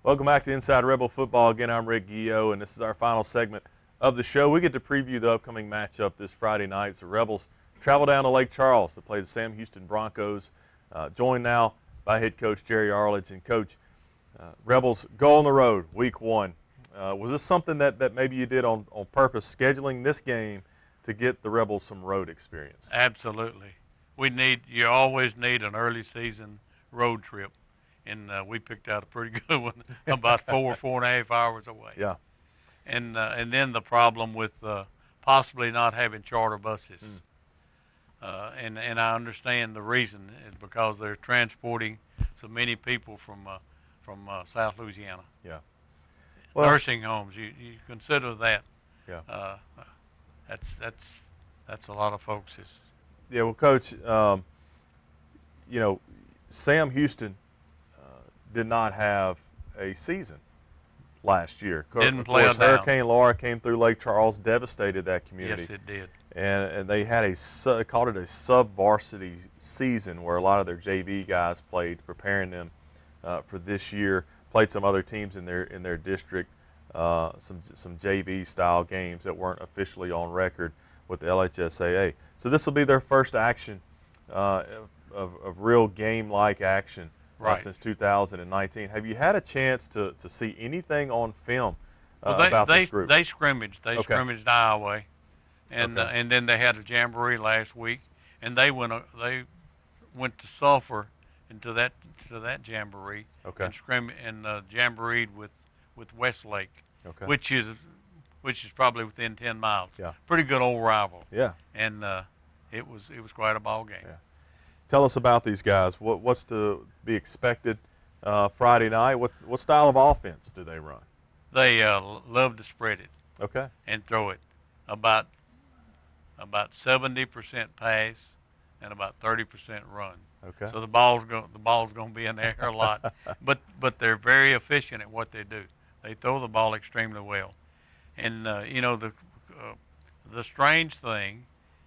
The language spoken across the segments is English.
Welcome back to Inside Rebel Football. Again, I'm Rick Gio, and this is our final segment of the show. We get to preview the upcoming matchup this Friday night. The Rebels travel down to Lake Charles to play the Sam Houston Broncos, joined now by head coach Jerry Arledge. And, Coach, Rebels go on the road week one. Was this something that maybe you did on purpose, scheduling this game to get the Rebels some road experience? Absolutely. You always need an early season road trip. And we picked out a pretty good one, about 4.5 hours away. Yeah. And then the problem with possibly not having charter buses. And I understand the reason is because they're transporting so many people from South Louisiana. Yeah. Well, nursing homes, you consider that. Yeah. That's a lot of folks. Yeah. Well, Coach, Sam Houston did not have a season last year. Didn't play a Hurricane Laura came through Lake Charles, devastated that community. Yes, it did. And they had called it a sub-varsity season where a lot of their JV guys played, preparing them for this year. Played some other teams in their district, some JV style games that weren't officially on record with the LHSAA. So this will be their first action of real game-like action. Right. Since 2019. Have you had a chance to see anything on film about this group? They scrimmaged. They scrimmaged Iowa, and then they had a jamboree last week, and they went to Sulphur into that jamboree. Okay. And jamboreed with Westlake, which is probably within 10 miles. Yeah. Pretty good old rival. Yeah. And it was quite a ball game. Yeah. Tell us about these guys. What's to be expected Friday night? What style of offense do they run? They love to spread it. Okay. And throw it. About 70% pass and about 30% run. Okay. So the ball's going to be in the air a lot, but they're very efficient at what they do. They throw the ball extremely well, and the strange thing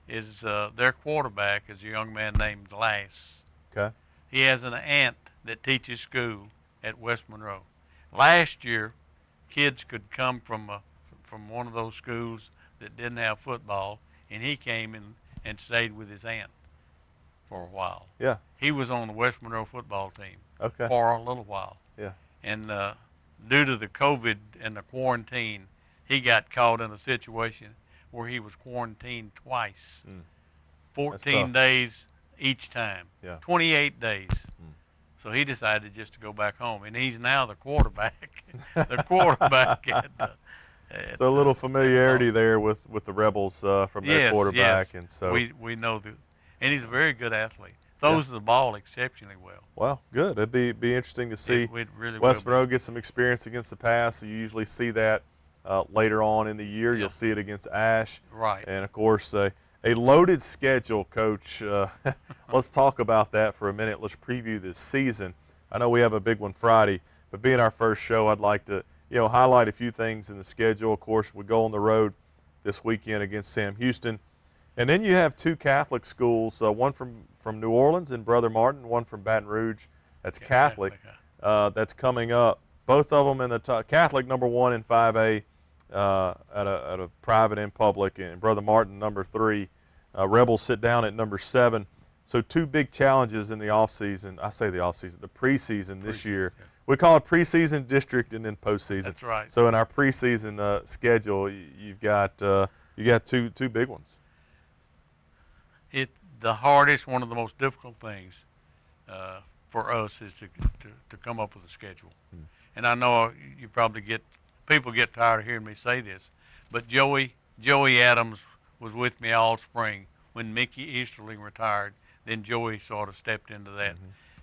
is their quarterback is a young man named Glass. Okay. He has an aunt that teaches school at West Monroe. Last year, kids could come from one of those schools that didn't have football, and he came and stayed with his aunt for a while. Yeah. He was on the West Monroe football team okay. for a little while. Yeah. And due to the COVID and the quarantine, he got caught in a situation where he was quarantined twice, 14 days each time, 28 days. So he decided just to go back home, and he's now the quarterback. So a little familiarity there with the Rebels from their quarterback, yes. And so we know and he's a very good athlete. Throws the ball exceptionally well. Well, good. It'd be interesting to see it really West Monroe get some experience against the pass. So you usually see that later on in the year. Yeah. You'll see it against Ash. Right. And, of course, a loaded schedule, Coach. Let's talk about that for a minute. Let's preview this season. I know we have a big one Friday, but being our first show, I'd like to highlight a few things in the schedule. Of course, we go on the road this weekend against Sam Houston. And then you have two Catholic schools, one from New Orleans and Brother Martin, one from Baton Rouge. That's Catholic. That's coming up. Both of them in the top. Catholic number 1 in 5A at a private and public, and Brother Martin number 3. Rebels sit down at number 7. So two big challenges in the offseason. I say the offseason, the preseason this year. Yeah. We call it preseason, district, and then postseason. That's right. So in our preseason schedule, you've got two big ones. The hardest, one of the most difficult things for us is to come up with a schedule. And I know you probably people get tired of hearing me say this, but Joey Adams was with me all spring when Mickey Easterling retired. Then Joey sort of stepped into that.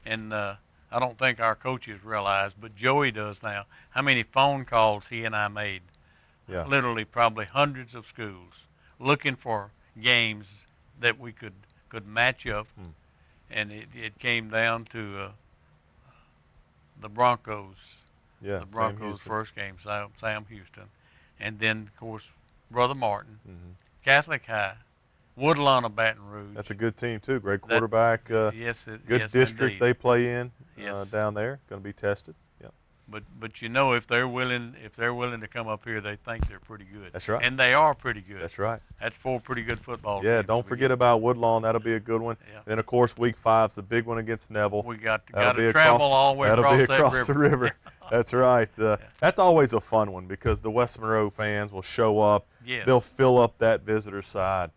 And I don't think our coaches realize, but Joey does now, how many phone calls he and I made. Yeah. Literally probably hundreds of schools looking for games that we could match up. And it came down to the Broncos. Yeah, the Broncos' first game, Sam Houston. And then, of course, Brother Martin, Catholic High, Woodlawn of Baton Rouge. That's a good team, too. Great quarterback. Yes, good district indeed. they play in Yes. down there. Going to be tested. Yeah. But you know, if they're willing to come up here, they think they're pretty good. That's right. And they are pretty good. That's right. That's 4 pretty good football Yeah, games. don't forget about Woodlawn. That'll be a good one. Yeah. Then, of course, week 5's the big one against Neville. We got That'll to travel all the way that'll be across across that the river. That's right. That's always a fun one because the West Monroe fans will show up. Yes. They'll fill up that visitor side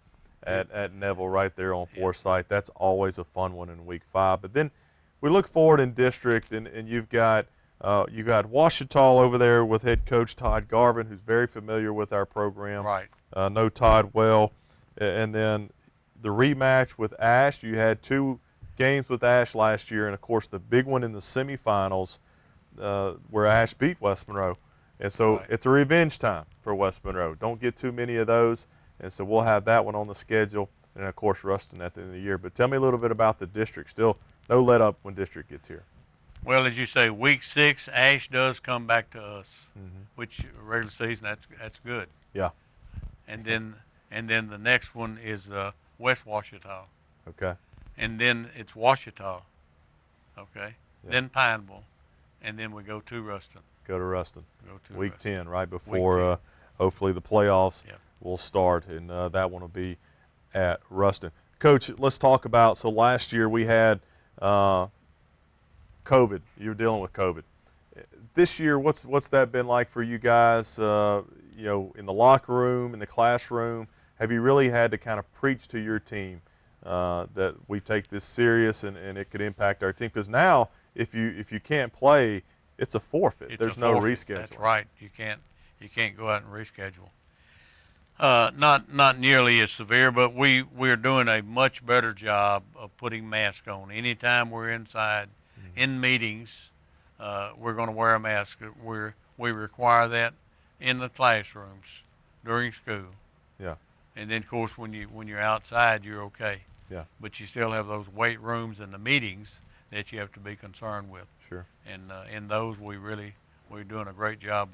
at Neville right there on Forsyth. That's always a fun one in week 5. But then we look forward in district, and you've got Ouachita over there with head coach Todd Garvin, who's very familiar with our program. Right. Know Todd well. And then the rematch with Ash. You had 2 games with Ash last year, and of course the big one in the semifinals where Ash beat West Monroe. And so it's a revenge time for West Monroe. Don't get too many of those. And so we'll have that one on the schedule, and of course Ruston at the end of the year. But tell me a little bit about the district. Still no let up when district gets here. Well, as you say, week 6, Ash does come back to us, which regular season that's good. Yeah. And then the next one is West Ouachita. Okay. And then it's Ouachita. Okay. Yeah. Then Pineville, and then we go to Ruston. Go to Ruston. Week Ruston. 10, right before 10. Hopefully the playoffs Yeah. will start, and that one will be at Ruston. Coach, let's talk about, so last year we had COVID. You were dealing with COVID. This year, what's that been like for you guys, in the locker room, in the classroom? Have you really had to kind of preach to your team that we take this serious and it could impact our team? Because now, if you can't play, it's a forfeit. There's no reschedule. That's right. You can't go out and reschedule. Not nearly as severe, but we're doing a much better job of putting masks on. Anytime we're inside, in meetings, we're going to wear a mask. We require that in the classrooms during school. Yeah. And then, of course, when you're outside, you're okay. Yeah. But you still have those weight rooms and the meetings that you have to be concerned with. Sure. And in those, we're doing a great job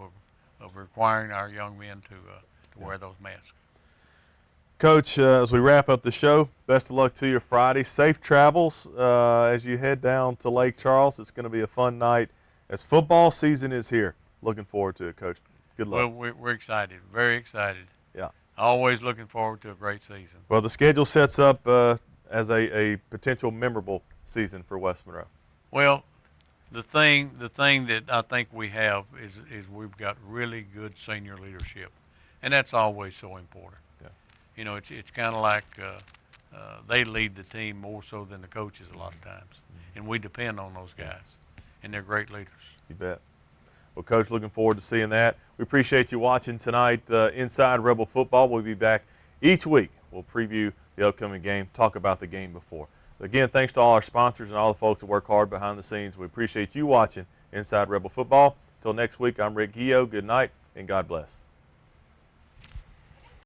of requiring our young men to wear those masks. Coach, as we wrap up the show, best of luck to you Friday. Safe travels as you head down to Lake Charles. It's going to be a fun night as football season is here. Looking forward to it, Coach. Good luck. Well, we're excited, very excited. Yeah. Always looking forward to a great season. Well, the schedule sets up as a potential memorable season for West Monroe. Well, the thing that I think we have is we've got really good senior leadership, and that's always so important. Yeah. It's kind of like they lead the team more so than the coaches a lot of times, and we depend on those guys, and they're great leaders. You bet. Well, Coach, looking forward to seeing that. We appreciate you watching tonight Inside Rebel Football. We'll be back each week. We'll preview the upcoming game, talk about the game before. Again, thanks to all our sponsors and all the folks that work hard behind the scenes. We appreciate you watching Inside Rebel Football. Until next week, I'm Rick Guillo. Good night, and God bless.